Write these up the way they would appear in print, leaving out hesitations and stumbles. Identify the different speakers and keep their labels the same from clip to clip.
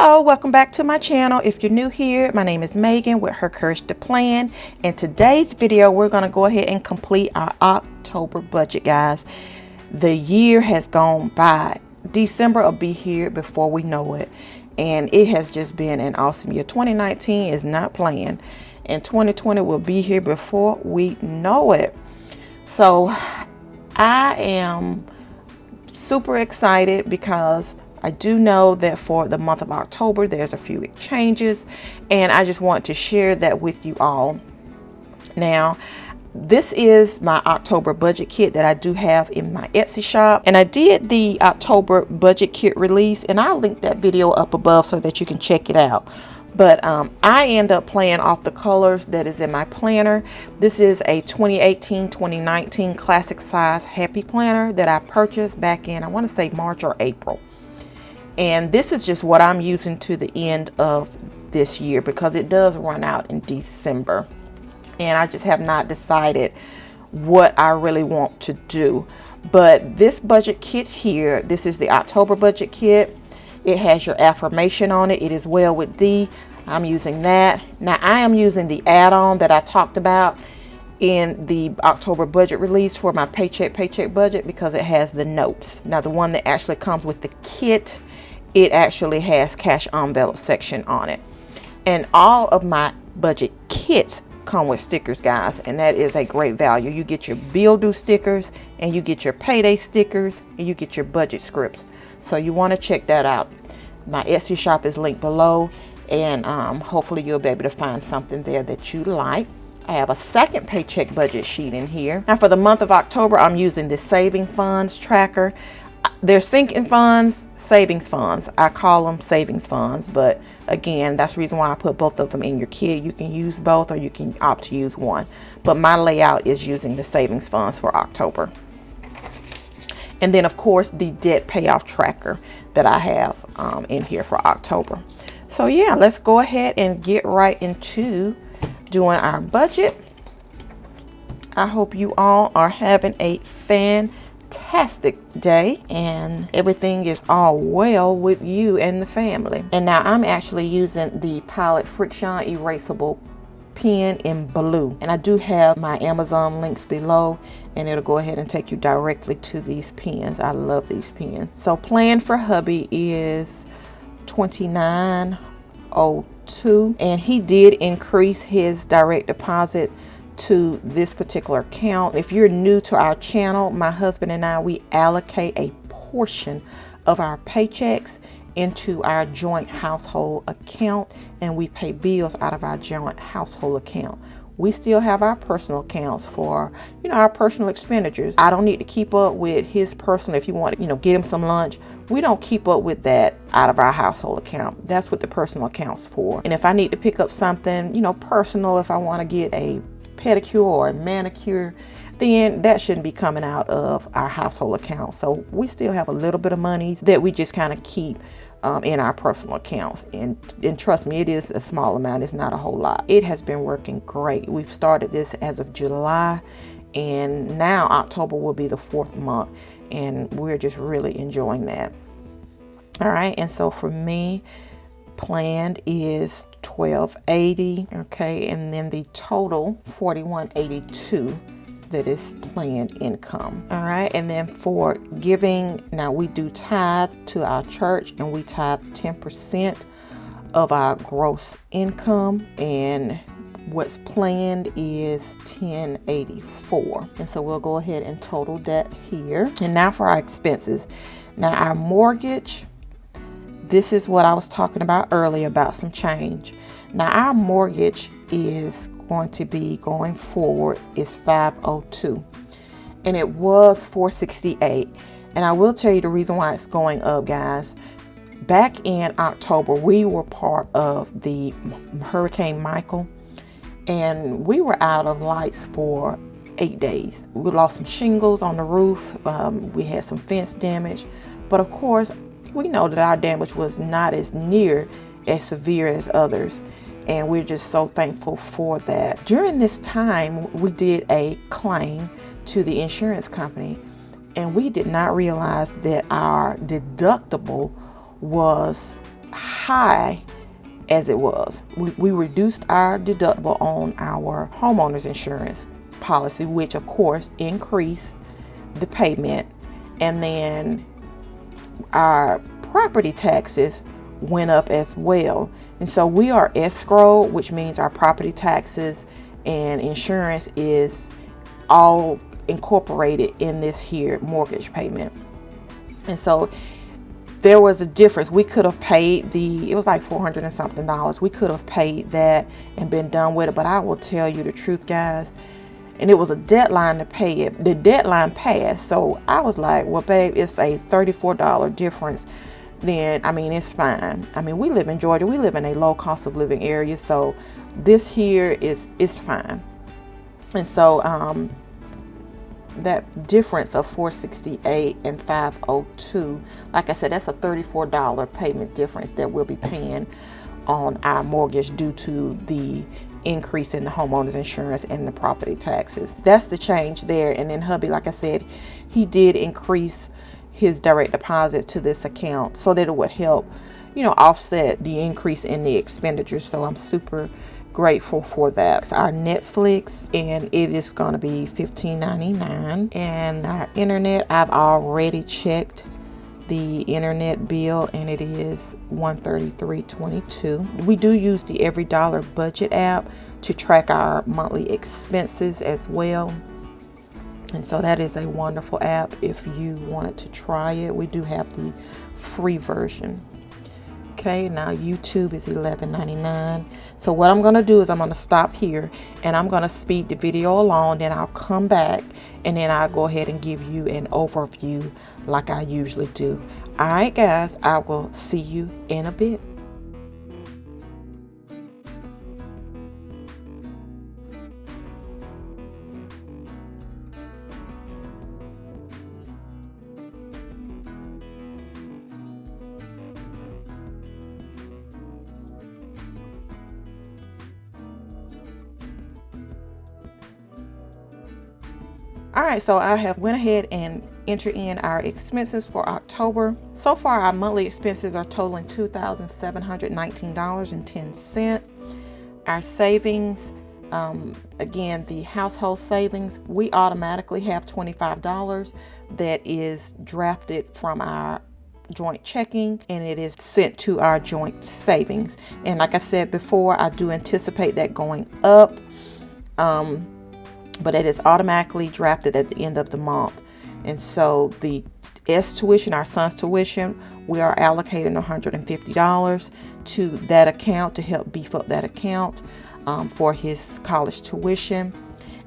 Speaker 1: Hello, welcome back to my channel. If you're new here, my name is Megan with Her Courage to Plan. In today's video, we're going to go ahead and complete our October budget, guys. The year has gone by. December will be here before we know it. And it has just been an awesome year. 2019 is not playing. And 2020 will be here before we know it. So I am super excited because I do know that for the month of October, there's a few changes, and I just want to share that with you all. Now, this is my October budget kit that I do have in my Etsy shop, and I did the October budget kit release, and I'll link that video up above so that you can check it out. But I end up playing off the colors that is in my planner. This is a 2018-2019 classic size happy planner that I purchased back in, I want to say March or April. And this is just what I'm using to the end of this year because it does run out in December. And I just have not decided what I really want to do. But this budget kit here, this is the October budget kit. It has your affirmation on it. It is well with thee. I'm using that. Now I am using the add-on that I talked about in the October budget release for my paycheck budget because it has the notes. Now the one that actually comes with the kit, it actually has cash envelope section on it. And all of my budget kits come with stickers, guys, and that is a great value. You get your bill due stickers, and you get your payday stickers, and you get your budget scripts. So you want to check that out. My Etsy shop is linked below, and hopefully you'll be able to find something there that you like. I have a second paycheck budget sheet in here. Now for the month of October, I'm using the saving funds tracker. They're sinking funds, savings funds. I call them savings funds, but again, that's the reason why I put both of them in your kit. You can use both or you can opt to use one. But my layout is using the savings funds for October. And then of course the debt payoff tracker that I have in here for October. So yeah, let's go ahead and get right into doing our budget. I hope you all are having a fantastic day and everything is all well with you and the family. And now I'm actually using the Pilot Friction erasable pen in blue, and I do have my Amazon links below, and it'll go ahead and take you directly to these pens. I love these pens. So plan for hubby is $29.02, and he did increase his direct deposit to this particular account. If you're new to our channel, my husband and I, we allocate a portion of our paychecks into our joint household account, and we pay bills out of our joint household account. We still have our personal accounts for, our personal expenditures. I don't need to keep up with his personal. If you want to, get him some lunch, we don't keep up with that out of our household account. That's what the personal account's for. And if I need to pick up something, personal, if I want to get a pedicure or a manicure, then that shouldn't be coming out of our household account. So we still have a little bit of monies that we just kind of keep in our personal accounts, and trust me, it is a small amount. It's not a whole lot. It has been working great. We've started this as of July, and now October will be the 4th month, and we're just really enjoying that. All right, and so for me, planned is $12.80, okay, and then the total $41.82 that is planned income. All right, and then for giving, now we do tithe to our church, and we tithe 10% of our gross income, and what's planned is $10.84, and so we'll go ahead and total that here. And now for our expenses. Now our mortgage, this is what I was talking about earlier about some change. Now our mortgage is going to be going forward is $502, and it was $468. And I will tell you the reason why it's going up, guys. Back in October, we were part of the Hurricane Michael, and we were out of lights for 8 days. We lost some shingles on the roof. We had some fence damage, but of course we know that our damage was not as near as severe as others, and we're just so thankful for that. During this time, we did a claim to the insurance company, and we did not realize that our deductible was high as it was. We reduced our deductible on our homeowner's insurance policy, which of course increased the payment. And then our property taxes went up as well. And so we are escrow, which means our property taxes and insurance is all incorporated in this here mortgage payment. And so there was a difference. We could have paid it was like $400 and something. We could have paid that and been done with it. But I will tell you the truth, guys. And it was a deadline to pay it. The deadline passed. So I was like, well, babe, it's a $34 difference. Then, I mean, it's fine. I mean, we live in Georgia. We live in a low cost of living area. So this here is fine. And so that difference of $468 and $502, like I said, that's a $34 payment difference that we'll be paying on our mortgage due to the increase in the homeowner's insurance and the property taxes. That's the change there. And then hubby, like I said, he did increase his direct deposit to this account so that it would help, offset the increase in the expenditures. So I'm super grateful for that. It's our Netflix, and it is going to be $15.99. And our internet, I've already checked the internet bill, and it is $133.22. We do use the Every Dollar Budget app to track our monthly expenses as well. And so that is a wonderful app if you wanted to try it. We do have the free version. Okay, now YouTube is $11.99. So what I'm going to do is I'm going to stop here and I'm going to speed the video along. Then I'll come back and then I'll go ahead and give you an overview like I usually do. All right, guys, I will see you in a bit. All right, so I have went ahead and entered in our expenses for October. So far, our monthly expenses are totaling $2,719.10. Our savings, again, the household savings, we automatically have $25 that is drafted from our joint checking, and it is sent to our joint savings. And like I said before, I do anticipate that going up. But it is automatically drafted at the end of the month. And so the tuition, our son's tuition, we are allocating $150 to that account to help beef up that account for his college tuition.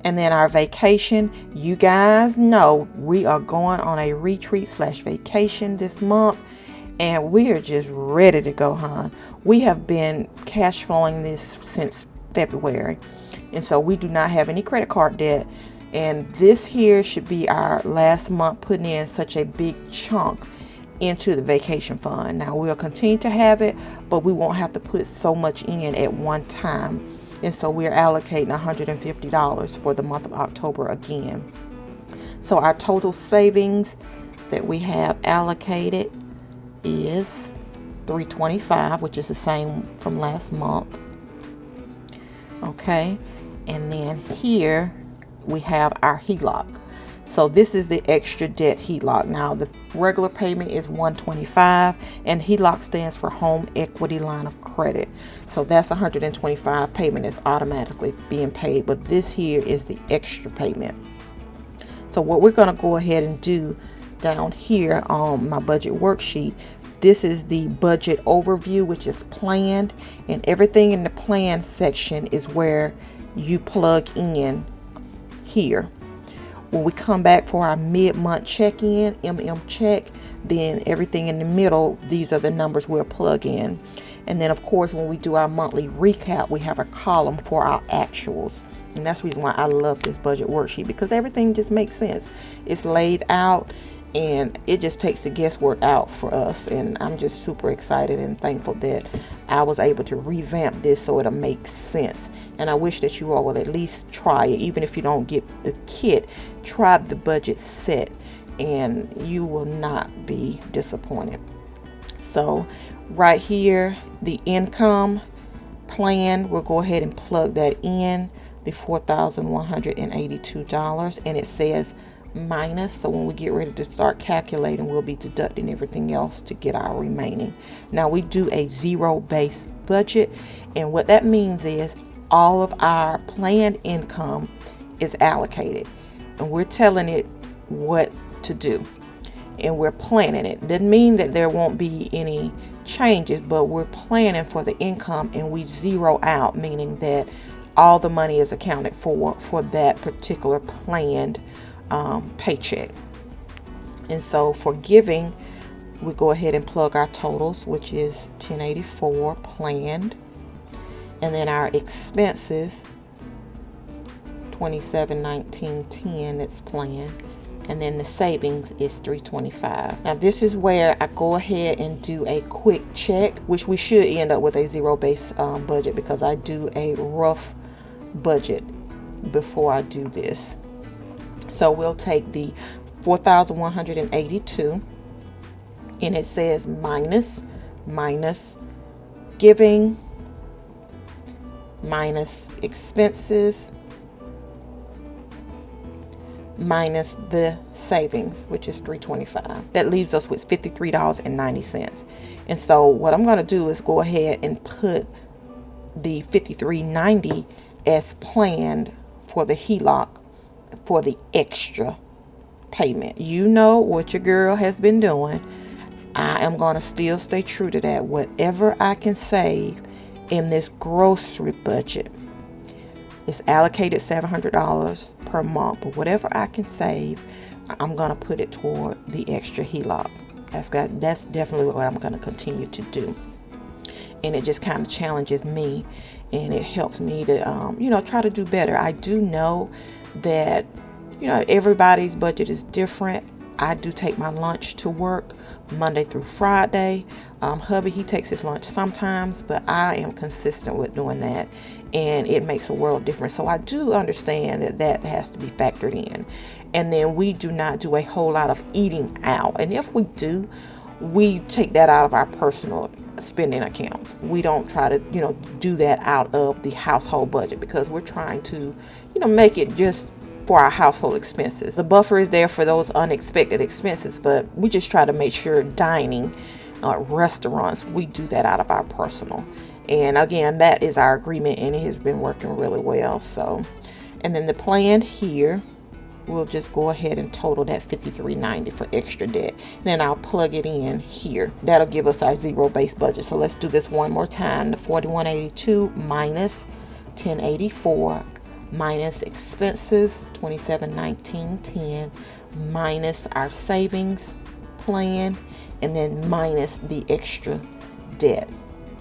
Speaker 1: And then our vacation, you guys know we are going on a retreat/vacation this month. And we are just ready to go, hon. We have been cash flowing this since February. And so we do not have any credit card debt. And this here should be our last month putting in such a big chunk into the vacation fund. Now we'll continue to have it, but we won't have to put so much in at one time. And so we're allocating $150 for the month of October again. So our total savings that we have allocated is $325, which is the same from last month. Okay, and then here we have our HELOC. So this is the extra debt HELOC. Now the regular payment is $125, and HELOC stands for Home Equity Line of Credit. So that's $125 payment is automatically being paid, but this here is the extra payment. So what we're going to go ahead and do down here on my budget worksheet, this is the budget overview, which is planned, and everything in the plan section is where you plug in here. When we come back for our mid-month check-in, check, then everything in the middle, these are the numbers we'll plug in. And then of course, when we do our monthly recap, we have a column for our actuals. And that's the reason why I love this budget worksheet, because everything just makes sense. It's laid out, and it just takes the guesswork out for us. And I'm just super excited and thankful that I was able to revamp this so it'll make sense. And I wish that you all will at least try it. Even if you don't get the kit, try the budget set and you will not be disappointed. So right here, the income plan, we'll go ahead and plug that in, the $4,182, and it says minus. So when we get ready to start calculating, we'll be deducting everything else to get our remaining. Now we do a zero-based budget, and what that means is all of our planned income is allocated, and we're telling it what to do, and we're planning it. Doesn't mean that there won't be any changes, but we're planning for the income, and we zero out, meaning that all the money is accounted for that particular planned paycheck. And so for giving, we go ahead and plug our totals, which is 1084 planned, and then our expenses 2719.10 that's planned, and then the savings is 325. Now this is where I go ahead and do a quick check, which we should end up with a zero-based budget, because I do a rough budget before I do this. So we'll take the 4,182, and it says minus giving minus expenses minus the savings, which is 325. That leaves us with $53.90. And so what I'm going to do is go ahead and put the $53.90 as planned for the HELOC for the extra payment. You know what your girl has been doing. I am going to still stay true to that. Whatever I can save in this grocery budget, it's allocated $700 per month, but whatever I can save, I'm going to put it toward the extra HELOC. That's definitely what I'm going to continue to do. And it just kind of challenges me, and it helps me to, try to do better. I do know that, everybody's budget is different. I do take my lunch to work Monday through Friday. Hubby, he takes his lunch sometimes, but I am consistent with doing that, and it makes a world of difference. So I do understand that has to be factored in. And then we do not do a whole lot of eating out, and if we do, we take that out of our personal spending accounts. We don't try to do that out of the household budget, because we're trying to make it just for our household expenses. The buffer is there for those unexpected expenses, but we just try to make sure dining, restaurants, we do that out of our personal. And again, that is our agreement, and it has been working really well. So, and then the plan here, we'll just go ahead and total that $53.90 for extra debt. And then I'll plug it in here. That'll give us our zero-based budget. So let's do this one more time. The 4182 minus 1084 minus expenses 2719.10 minus our savings plan, and then minus the extra debt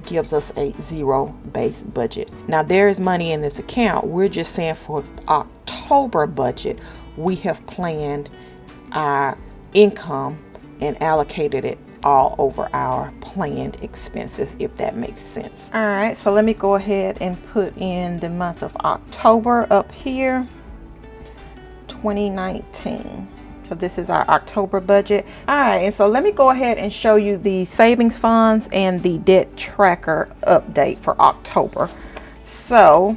Speaker 1: gives us a zero-based budget. Now there is money in this account. We're just saying for October budget, we have planned our income and allocated it all over our planned expenses, if that makes sense. All right, so let me go ahead and put in the month of October up here, 2019. So this is our October budget. All right, and so let me go ahead and show you the savings funds and the debt tracker update for October. So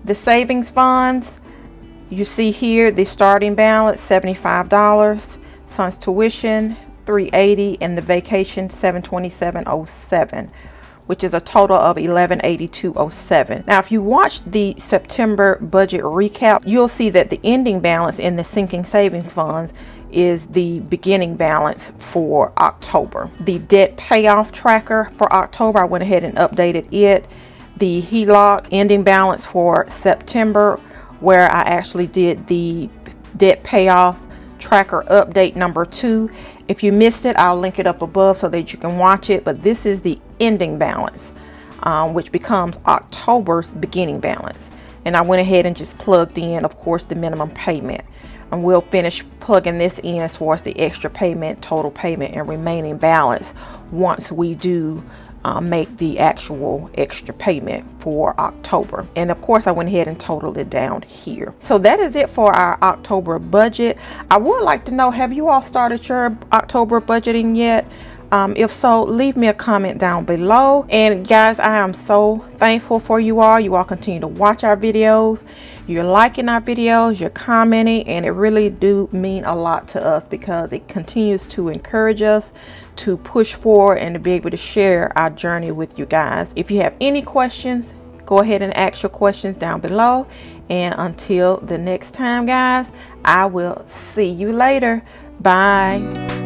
Speaker 1: the savings funds, you see here the starting balance $75, son's tuition $380, and the vacation $727.07, which is a total of $1182.07. Now if you watch the September budget recap, you'll see that the ending balance in the sinking savings funds is the beginning balance for October. The debt payoff tracker for October, I went ahead and updated it. The HELOC ending balance for September, where I actually did the debt payoff tracker update number 2. If you missed it, I'll link it up above so that you can watch it. But this is the ending balance, which becomes October's beginning balance. And I went ahead and just plugged in, of course, the minimum payment. And we'll finish plugging this in as far as the extra payment, total payment, and remaining balance once we do make the actual extra payment for October. And of course I went ahead and totaled it down here. So that is it for our October budget. I would like to know, have you all started your October budgeting yet? If so, leave me a comment down below. And guys, I am so thankful for you all. You all continue to watch our videos. You're liking our videos, you're commenting, and it really do mean a lot to us because it continues to encourage us to push forward and to be able to share our journey with you guys. If you have any questions, go ahead and ask your questions down below. And until the next time, guys, I will see you later. Bye.